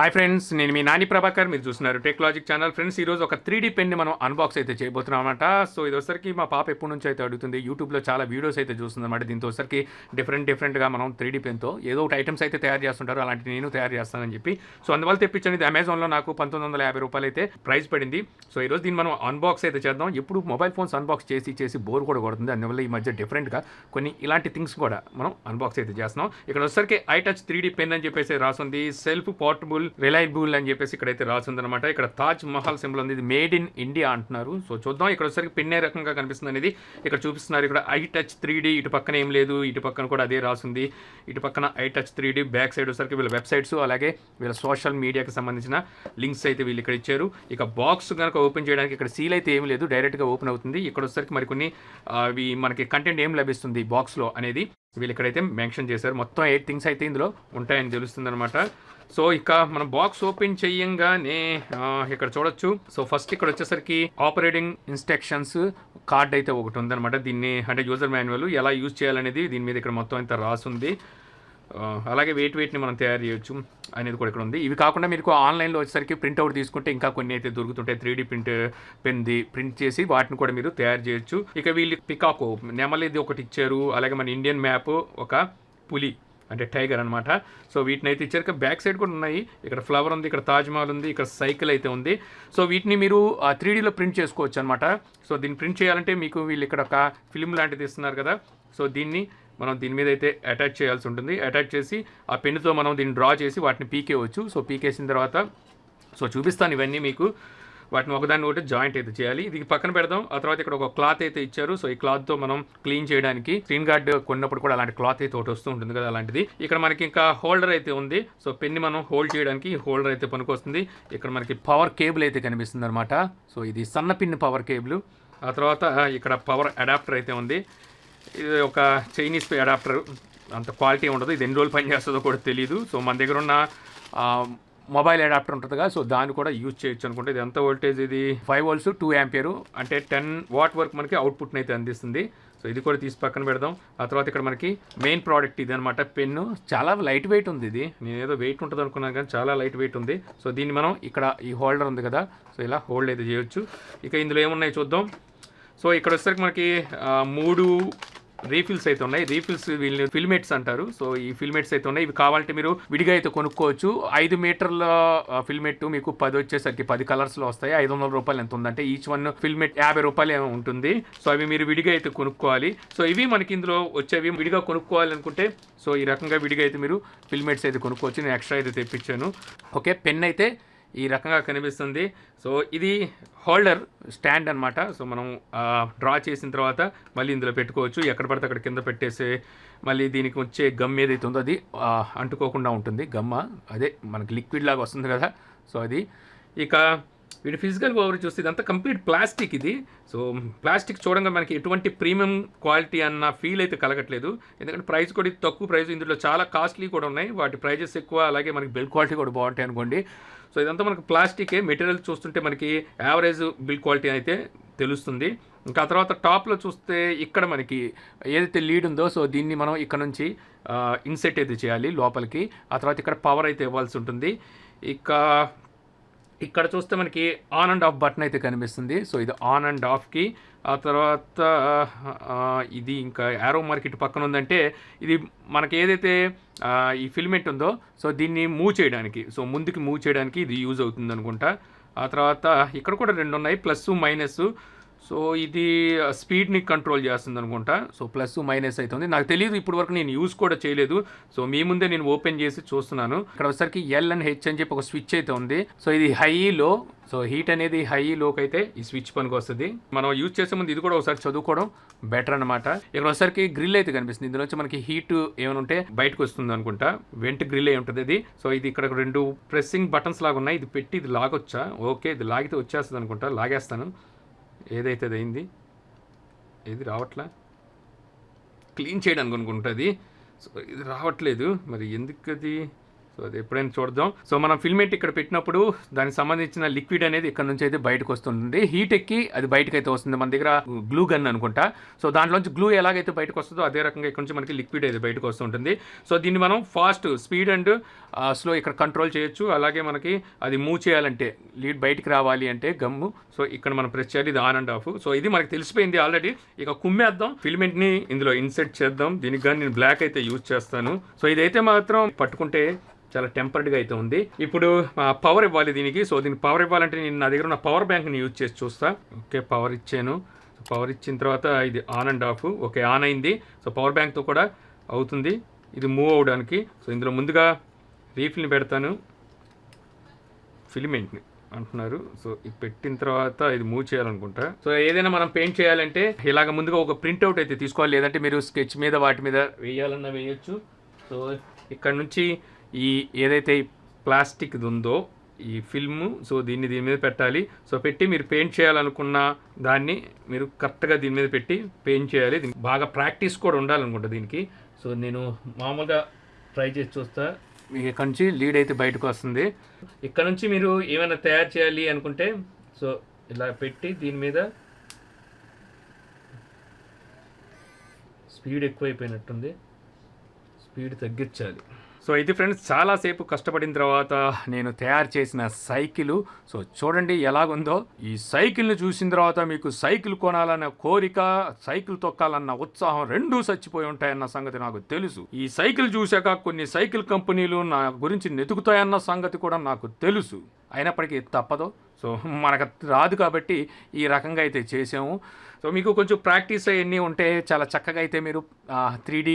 Hi friends, నేను మీ నాని ప్రభాకర్. మీరు చూస్తున్నారు టెక్ లాజిక్ ఛానల్. ఫ్రెండ్స్, ఈరోజు ఒక 3D పెన్ని మనం అన్బాక్స్ అయితే చేయబోతున్నాం అనమాట. సో ఇది వచ్చరికి మా పాప ఎప్పటి నుంచి అయితే అడుగుతుంది, యూట్యూబ్లో చాలా వీడియోస్ అయితే చూస్తుంది అనమాట. దీంతో వచ్చరికి డిఫరెంట్గా మనం 3D పెన్తో ఏదో ఒకటి ఐటమ్స్ అయితే తయారు చేస్తుంటారు, అలాంటి నేను తయారు చేస్తానని చెప్పి. సో అందువల్ల తెప్పించండి. ఇది అమెజాన్లో నాకు 1950 రూపాయలు అయితే ప్రైస్ పడింది. సో ఈరోజు దీన్ని మనం అన్బాక్స్ అయితే చేద్దాం. ఎప్పుడు మొబైల్ ఫోన్స్ అన్బాక్స్ చేసి బోర్ కూడా కొడుతుంది. అందువల్ల ఈ మధ్య డిఫరెంట్గా కొన్ని ఇలాంటి థింగ్స్ కూడా మనం అన్బాక్స్ అయితే చేస్తున్నాం. ఇక్కడ వచ్చరికి ITouch 3D పెన్ అని చెప్పేసి రాసింది. సెల్ఫ్ పోర్టబుల్ రిలయబుల్ అని చెప్పేసి ఇక్కడైతే రాసిందనమాట. ఇక్కడ తాజ్ మహల్ సింబల్ ఉంది. ఇది మేడ్ ఇన్ ఇండియా అంటున్నారు. సో చూద్దాం ఇక్కడ వచ్చరికి పెన్ ఏ రకంగా కనిపిస్తుంది అనేది ఇక్కడ చూపిస్తున్నారు. ఇక్కడ ITouch 3D ఇటు పక్కన ఏం లేదు, ఇటు పక్కన కూడా అదే రాసింది. ఇటు పక్కన ITouch 3D బ్యాక్ సైడ్ వచ్చరికి వీళ్ళ వెబ్సైట్స్ అలాగే వీళ్ళ సోషల్ మీడియాకి సంబంధించిన లింక్స్ అయితే వీళ్ళు ఇక్కడ ఇచ్చారు. ఇక బాక్స్ కనుక ఓపెన్ చేయడానికి ఇక్కడ సీల్ అయితే ఏం లేదు, డైరెక్ట్గా ఓపెన్ అవుతుంది. ఇక్కడ వచ్చరికి మరికొన్ని మనకి కంటెంట్ ఏం లభిస్తుంది బాక్స్లో అనేది వీళ్ళు ఇక్కడైతే మెన్షన్ చేశారు. మొత్తం 8 థింగ్స్ అయితే ఇందులో ఉంటాయని తెలుస్తుంది అనమాట. సో ఇక మనం బాక్స్ ఓపెన్ చెయ్యంగానే ఇక్కడ చూడొచ్చు. సో ఫస్ట్ ఇక్కడ వచ్చేసరికి ఆపరేటింగ్ ఇన్స్ట్రక్షన్స్ కార్డ్ అయితే ఒకటి ఉందన్నమాట. దీన్ని అంటే యూజర్ మాన్యువల్ ఎలా యూజ్ చేయాలనేది దీని మీద ఇక్కడ మొత్తం అంతా రాసుంది. అలాగే వెయిట్ని మనం తయారు చేయొచ్చు అనేది కూడా ఇక్కడ ఉంది. ఇవి కాకుండా మీకు ఆన్లైన్లో వచ్చేసరికి ప్రింట్అవుట్ తీసుకుంటే ఇంకా కొన్ని అయితే దొరుకుతుంటాయి. 3D పెన్ది ప్రింట్ చేసి వాటిని కూడా మీరు తయారు చేయొచ్చు. ఇక వీళ్ళు పికాకో నెమలిది ఒకటి ఇచ్చారు. అలాగే మన ఇండియన్ మ్యాప్, ఒక పులి అంటే టైగర్ అనమాట. సో వీటిని అయితే ఇచ్చారు. బ్యాక్ సైడ్ కూడా ఉన్నాయి. ఇక్కడ ఫ్లవర్ ఉంది, ఇక్కడ తాజ్మహల్ ఉంది, ఇక్కడ సైకిల్ అయితే ఉంది. సో వీటిని మీరు 3Dలో ప్రింట్ చేసుకోవచ్చు అనమాట. సో దీన్ని ప్రింట్ చేయాలంటే మీకు వీళ్ళు ఇక్కడ ఒక ఫిల్మ్ లాంటిది ఇస్తున్నారు కదా. సో దీన్ని మనం దీని మీద అయితే అటాచ్ చేయాల్సి ఉంటుంది. అటాచ్ చేసి ఆ పెన్నుతో మనం దీన్ని డ్రా చేసి వాటిని పీకేయవచ్చు. సో పీకేసిన తర్వాత సో చూపిస్తాను ఇవన్నీ మీకు. వాటిని ఒకదాన్ని ఒకటి జాయింట్ అయితే చేయాలి. ఇది పక్కన పెడదాం. ఆ తర్వాత ఇక్కడ ఒక క్లాత్ అయితే ఇచ్చారు. సో ఈ క్లాత్తో మనం క్లీన్ చేయడానికి స్క్రీన్ గార్డ్ కొన్నప్పుడు కూడా అలాంటి క్లాత్ అయితే ఒకటి వస్తూ ఉంటుంది కదా, అలాంటిది. ఇక్కడ మనకి ఇంకా హోల్డర్ అయితే ఉంది. సో పెన్ని మనం హోల్డ్ చేయడానికి ఈ హోల్డర్ అయితే పనికొస్తుంది. ఇక్కడ మనకి పవర్ కేబుల్ అయితే కనిపిస్తుంది అనమాట. సో ఇది సన్న పిన్ పవర్ కేబుల్. ఆ తర్వాత ఇక్కడ పవర్ అడాప్టర్ అయితే ఉంది. ఇది ఒక చైనీస్ అడాప్టర్, అంత క్వాలిటీ ఉండదు. ఇది ఎన్ని రోజులు పనిచేస్తుందో కూడా తెలియదు. సో మన దగ్గర ఉన్న మొబైల్ అడాప్టర్ ఉంటుంది కదా, సో దాన్ని కూడా యూజ్ చేయొచ్చు అనుకుంటే. ఇది ఎంత వోల్టేజ్, ఇది 5 volts 2 ampere అంటే 10 watt వరకు మనకి అవుట్పుట్ని అయితే అందిస్తుంది. సో ఇది కూడా తీసి పక్కన పెడదాం. ఆ తర్వాత ఇక్కడ మనకి మెయిన్ ప్రోడక్ట్ ఇది అనమాట, పెన్ను. చాలా లైట్ వెయిట్ ఉంది ఇది. నేను ఏదో వెయిట్ ఉంటుంది అనుకున్నాను కానీ చాలా లైట్ వెయిట్ ఉంది. సో దీన్ని మనం ఇక్కడ ఈ హోల్డర్ ఉంది కదా, సో ఇలా హోల్డ్ అయితే చేయొచ్చు. ఇక ఇందులో ఏమున్నాయి చూద్దాం. సో ఇక్కడ వచ్చేసరికి మనకి 3 రీఫిల్స్ అయితే ఉన్నాయి. రీఫిల్స్ వీళ్ళు ఫిల్మెట్స్ అంటారు. సో ఈ ఫిల్మెట్స్ అయితే ఉన్నాయి. ఇవి కావాలంటే మీరు విడిగా అయితే కొనుక్కోవచ్చు. 5 మీటర్ల ఫిల్మెట్ మీకు 10 వచ్చేసరికి 10 కలర్స్లో వస్తాయి. 500 రూపాయలు ఎంత ఉందంటే ఈచ్ వన్ ఫిల్మెట్ 50 రూపాయలు ఏమో ఉంటుంది. సో అవి మీరు విడిగా అయితే కొనుక్కోవాలి. సో ఇవి మనకి ఇందులో వచ్చేవి విడిగా కొనుక్కోవాలి అనుకుంటే సో ఈ రకంగా విడిగా అయితే మీరు ఫిల్మెట్స్ అయితే కొనుక్కోవచ్చు. నేను ఎక్స్ట్రా అయితే తెప్పించాను. ఓకే, పెన్ అయితే ఈ రకంగా కనిపిస్తుంది. సో ఇది హోల్డర్ స్టాండ్ అనమాట. సో మనం డ్రా చేసిన తర్వాత మళ్ళీ ఇందులో పెట్టుకోవచ్చు. ఎక్కడ పడితే అక్కడ కింద పెట్టేసి మళ్ళీ దీనికి వచ్చే గమ్ ఏదైతే ఉందో అది అంటుకోకుండా ఉంటుంది. గమ్మ అదే మనకి లిక్విడ్ లాగా వస్తుంది కదా, సో అది. ఇక వీటి ఫిజికల్ ఓవర్ చూస్తే ఇదంతా కంప్లీట్ ప్లాస్టిక్ ఇది. సో ప్లాస్టిక్ చూడంగా మనకి ఎటువంటి ప్రీమియం క్వాలిటీ అన్న ఫీల్ అయితే కలగట్లేదు. ఎందుకంటే ప్రైస్ కూడా తక్కువ ప్రైస్. ఇందులో చాలా కాస్ట్లీ కూడా ఉన్నాయి, వాటి ప్రైజెస్ ఎక్కువ. అలాగే మనకి బిల్డ్ క్వాలిటీ కూడా బాగుంటాయి అనుకోండి. సో ఇదంతా మనకి ప్లాస్టికే. మెటీరియల్ చూస్తుంటే మనకి యావరేజ్ బిల్డ్ క్వాలిటీ అయితే తెలుస్తుంది. ఇంకా తర్వాత టాప్లో చూస్తే ఇక్కడ మనకి ఏదైతే లీడ్ ఉందో సో దీన్ని మనం ఇక్కడ నుంచి ఇన్సెట్ అయితే చేయాలి లోపలికి. ఆ తర్వాత ఇక్కడ పవర్ అయితే ఇవ్వాల్సి ఉంటుంది. ఇక్కడ చూస్తే మనకి ఆన్ అండ్ ఆఫ్ బటన్ అయితే కనిపిస్తుంది. సో ఇది ఆన్ అండ్ ఆఫ్కి. ఆ తర్వాత ఇది ఇంకా యారో మార్కెట్ పక్కన ఉందంటే ఇది మనకి ఏదైతే ఈ ఫిల్మెంట్ ఉందో సో దీన్ని మూవ్ చేయడానికి, సో ముందుకి మూవ్ చేయడానికి ఇది యూజ్ అవుతుంది అనుకుంటా. ఆ తర్వాత ఇక్కడ కూడా 2 ఉన్నాయి, ప్లస్ మైనస్. సో ఇది స్పీడ్ని కంట్రోల్ చేస్తుంది అనుకుంటా. సో ప్లస్ మైనస్ అవుతుంది, నాకు తెలియదు. ఇప్పటి వరకు నేను యూజ్ కూడా చేయలేదు. సో మీ ముందే నేను ఓపెన్ చేసి చూస్తున్నాను. ఇక్కడ వచ్చేసరికి L and H అని చెప్పి ఒక స్విచ్ అయితే ఉంది. సో ఇది హై లో. సో హీట్ అనేది హై లోకి అయితే ఈ స్విచ్ పనికి వస్తుంది. మనం యూజ్ చేసే ముందు ఇది కూడా ఒకసారి చదువుకోవడం బెటర్ అనమాట. ఇక్కడ వచ్చేసరికి గ్రిల్ అయితే కనిపిస్తుంది. ఇందులో వచ్చి మనకి హీట్ ఏమైనా ఉంటే బయటకు వస్తుంది అనుకుంటా. వెంట్ గ్రిల్ అయి ఉంటుంది ఇది. సో ఇది ఇక్కడ 2 ప్రెస్సింగ్ బటన్స్ లాగా ఉన్నాయి. ఇది పెట్టి ఇది లాగొచ్చా? ఓకే, ఇది లాగితే వచ్చేస్తుంది అనుకుంటా. లాగేస్తాను. ఏదైతే అది అయింది, ఏది రావట్లా, క్లీన్ చేయడానికి అనుకుంటుంది. సో ఇది రావట్లేదు మరి ఎందుకు అది. సో అది ఎప్పుడైనా చూద్దాం. సో మనం ఫిల్మెంట్ ఇక్కడ పెట్టినప్పుడు దానికి సంబంధించిన లిక్విడ్ అనేది ఇక్కడ నుంచి అయితే బయటకు వస్తుంది. హీట్ ఎక్కి అది బయటకు అయితే వస్తుంది. మన దగ్గర గ్లూ గన్ అనుకుంటా. సో దాంట్లోంచి గ్లూ ఎలాగైతే బయటకు వస్తుందో అదే రకంగా ఇక్కడ నుంచి మనకి లిక్విడ్ అయితే బయటకు వస్తుంటుంది. సో దీన్ని మనం ఫాస్ట్, స్పీడ్ అండ్ స్లో ఇక్కడ కంట్రోల్ చేయొచ్చు. అలాగే మనకి అది మూవ్ చేయాలంటే, లీడ్ బయటికి రావాలి అంటే గమ్ము, సో ఇక్కడ మనం ప్రెస్ చేయాలి. ఇది ఆన్ అండ్ ఆఫ్. సో ఇది మనకి తెలిసిపోయింది ఆల్రెడీ. ఇక కుమ్మేద్దాం, ఫిల్మెంట్ని ఇందులో ఇన్సెట్ చేద్దాం. దీనికి కానీ నేను బ్లాక్ అయితే యూజ్ చేస్తాను. సో ఇదైతే మాత్రం పట్టుకుంటే చాలా టెంపర్డ్గా అయితే ఉంది. ఇప్పుడు పవర్ ఇవ్వాలి దీనికి. సో దీనికి పవర్ ఇవ్వాలంటే నేను నా దగ్గర ఉన్న పవర్ బ్యాంక్ని యూజ్ చేసి చూస్తా. ఓకే, పవర్ ఇచ్చాను. పవర్ ఇచ్చిన తర్వాత ఇది on and of. Okay, on అయింది. సో పవర్ బ్యాంక్తో కూడా అవుతుంది ఇది మూవ్ అవ్వడానికి. సో ఇందులో ముందుగా రీఫిల్ని పెడతాను, ఫిలిమెంట్ని అంటున్నారు. సో ఇది పెట్టిన తర్వాత ఇది మూవ్ చేయాలనుకుంటా. సో ఏదైనా మనం పెయింట్ చేయాలంటే ఇలాగ ముందుగా ఒక ప్రింట్అవుట్ అయితే తీసుకోవాలి, లేదంటే మీరు స్కెచ్ మీద వాటి మీద వేయాలన్నా వేయచ్చు. సో ఇక్కడ నుంచి ఈ ఏదైతే ప్లాస్టిక్ ఉందో ఈ ఫిల్మ్, సో దీని మీద పెట్టాలి. సో పెట్టి మీరు పెయింట్ చేయాలనుకున్న దాన్ని మీరు కరెక్ట్గా దీని మీద పెట్టి పెయింట్ చేయాలి. దీనికి బాగా ప్రాక్టీస్ కూడా ఉండాలనుకుంటా దీనికి. సో నేను మామూలుగా ట్రై చేసి చూస్తా. మీకు ఇక్కడ నుంచి లీడ్ అయితే బయటకు వస్తుంది. ఇక్కడ నుంచి మీరు ఏమైనా తయారు చేయాలి అనుకుంటే సో ఇలా పెట్టి దీని మీద స్పీడ్ ఎక్కువైపోయినట్టుంది, స్పీడ్ తగ్గించాలి. సో ఇది ఫ్రెండ్స్, చాలాసేపు కష్టపడిన తర్వాత నేను తయారు చేసిన సైకిల్. సో చూడండి ఎలాగుందో. ఈ సైకిల్ని చూసిన తర్వాత మీకు సైకిల్ కొనాలన్న కోరిక, సైకిల్ తొక్కాలన్న ఉత్సాహం రెండూ చచ్చిపోయి ఉంటాయన్న సంగతి నాకు తెలుసు. ఈ సైకిల్ చూశాక కొన్ని సైకిల్ కంపెనీలు నా గురించి నెతుకుతాయన్న సంగతి కూడా నాకు తెలుసు. అయినప్పటికీ తప్పదు. సో మనకు రాదు కాబట్టి ఈ రకంగా అయితే చేసాము. సో మీకు కొంచెం ప్రాక్టీస్ అవన్నీ ఉంటే చాలా చక్కగా అయితే మీరు 3D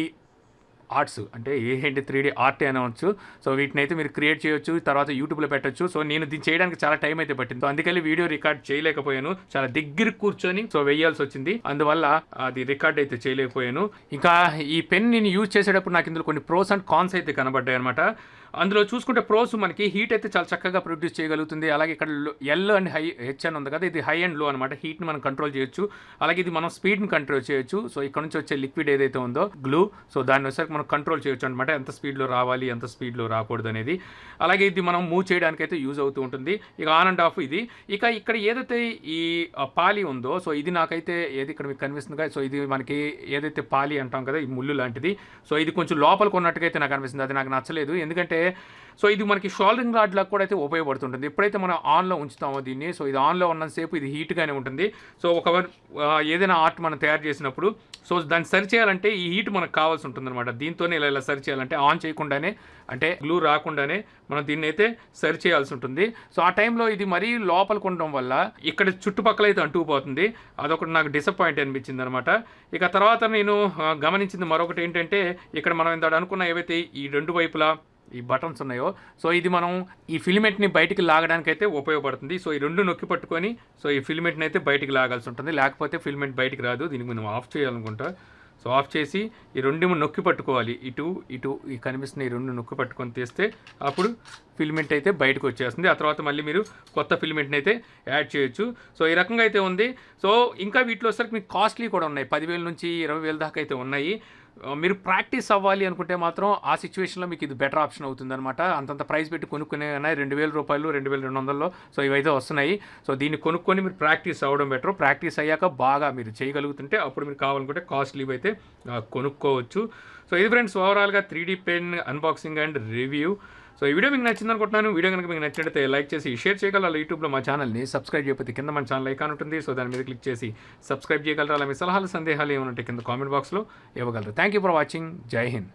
ఆర్ట్స్ అంటే ఏంటి 3D ఆర్ట్ అనవచ్చు. సో వీటిని అయితే మీరు క్రియేట్ చేయొచ్చు, తర్వాత యూట్యూబ్లో పెట్టచ్చు. సో నేను దీన్ని చేయడానికి చాలా టైం అయితే పట్టింది. సో అందుకని వీడియో రికార్డ్ చేయలేకపోయాను, చాలా దగ్గర కూర్చొని సో వేయాల్సి వచ్చింది. అందువల్ల అది రికార్డ్ అయితే చేయలేకపోయాను. ఇంకా ఈ పెన్ నేను యూజ్ చేసేటప్పుడు నాకు ఇందులో కొన్ని ప్రోస్ అండ్ కాన్స్ అయితే కనబడ్డాయి అనమాట. అందులో చూసుకుంటే ప్రోస్ మనకి హీట్ అయితే చాలా చక్కగా ప్రొడ్యూస్ చేయగలుగుతుంది. అలాగే ఇక్కడ ఎల్ అండ్ హెచ్ అని ఉంది కదా, ఇది హై అండ్ లో అనమాట. హీట్ని మనం కంట్రోల్ చేయొచ్చు, అలాగే ఇది మనం స్పీడ్ని కంట్రోల్ చేయొచ్చు. సో ఇక్కడ నుంచి వచ్చే లిక్విడ్ ఏదైతే ఉందో గ్లూ, సో దాన్ని వచ్చేసరికి మనం కంట్రోల్ చేయొచ్చు అనమాట, ఎంత స్పీడ్లో రావాలి ఎంత స్పీడ్లో రాకూడదు అనేది. అలాగే ఇది మనం మూవ్ చేయడానికి అయితే యూజ్ అవుతూ ఉంటుంది. ఇక ఆన్ అండ్ ఆఫ్ ఇది. ఇక ఇక్కడ ఏదైతే ఈ పాలి ఉందో, సో ఇది నాకైతే ఏది ఇక్కడ మీకు కనిపిస్తుంది కదా, సో ఇది మనకి ఏదైతే పాలి అంటాం కదా, ఈ ముళ్ళు లాంటిది. సో ఇది కొంచెం లోపలికి ఉన్నట్టుగా అయితే నాకు అనిపిస్తుంది. అది నాకు నచ్చలేదు, ఎందుకంటే సో ఇది మనకి షోల్డరింగ్ రాడ్ లాగా కూడా అయితే ఉపయోగపడుతుంటుంది. ఎప్పుడైతే మనం ఆన్లో ఉంచుతామో దీన్ని, సో ఇది ఆన్లో ఉన్నంతసేపు ఇది హీట్గానే ఉంటుంది. సో ఏదైనా ఆర్ట్ మనం తయారు చేసినప్పుడు సో దాన్ని సరి చేయాలంటే ఈ హీట్ మనకు కావాల్సి ఉంటుంది అనమాట. దీంతోనే ఇలా సరి చేయాలంటే ఆన్ చేయకుండానే, అంటే గ్లూ రాకుండానే మనం దీన్ని అయితే సరి చేయాల్సి ఉంటుంది. సో ఆ టైంలో ఇది మరీ లోపలికి ఉండడం వల్ల ఇక్కడ చుట్టుపక్కల అయితే అంటుకుపోతుంది. అదొకటి నాకు డిసప్పాయింట్ అనిపించింది అనమాట. ఇక తర్వాత నేను గమనించింది మరొకటి ఏంటంటే, ఇక్కడ మనం ఇంత అనుకున్న ఏవైతే ఈ రెండు వైపులా ఈ బటన్స్ ఉన్నాయో, సో ఇది మనం ఈ ఫిలిమెంట్ని బయటికి లాగడానికి అయితే ఉపయోగపడుతుంది. సో ఈ రెండు నొక్కి పట్టుకొని సో ఈ ఫిలిమెంట్ని అయితే బయటికి లాగాల్సి ఉంటుంది, లేకపోతే ఫిలిమెంట్ బయటికి రాదు. దీనికి మనం ఆఫ్ చేయాలనుకుంటా. సో ఆఫ్ చేసి ఈ రెండు నొక్కి పట్టుకోవాలి, ఇటు ఇటు ఈ కనిపిస్తున్న ఈ రెండు నొక్కి పట్టుకొని తీస్తే అప్పుడు ఫిలిమెంట్ అయితే బయటకు వచ్చేస్తుంది. ఆ తర్వాత మళ్ళీ మీరు కొత్త ఫిలిమెంట్ని అయితే యాడ్ చేయొచ్చు. సో ఈ రకంగా అయితే ఉంది. సో ఇంకా వీటిలో వచ్చేసరికి మీకు కాస్ట్లీ కూడా ఉన్నాయి, 10,000 నుంచి 20,000 దాకా అయితే ఉన్నాయి. మీరు ప్రాక్టీస్ అవ్వాలి అనుకుంటే మాత్రం ఆ సిచ్యువేషన్లో మీకు ఇది బెటర్ ఆప్షన్ అవుతుందన్నమాట. అంతంత ప్రైస్ పెట్టి కొనుక్కునే 2,000 రూపాయలు 2,200లో సో ఇవైతే వస్తున్నాయి. సో దీన్ని కొనుక్కొని మీరు ప్రాక్టీస్ అవ్వడం బెటర్. ప్రాక్టీస్ అయ్యాక బాగా మీరు చేయగలుగుతుంటే అప్పుడు మీరు కావాలనుకుంటే కాస్ట్లీ అయితే కొనుక్కోవచ్చు. సో ఇది ఫ్రెండ్స్ ఓవరాల్గా 3D pen unboxing and review. So ఈ వీడియో మీకు నచ్చింది అనుకుంటున్నాను. వీడియో కనుక మీకు నచ్చినట్లయితే లైక్ చేసి షేర్ చేయగలరా. యూట్యూబ్లో మా ఛానల్ని సబ్స్క్రైబ్ చేయకపోతే కింద మన ఛానల్ ఐకాన్ ఉంటుంది, సో దాని మీద క్లిక్ చేసి సబ్స్క్రైబ్ చేయగలరా. అలా మీ సలహాలు సందేహాలు ఏమైనా ఉంటే కింద కామెంట్ బాక్స్లో ఇవ్వగలరు. Thank you for watching. జై హింద్.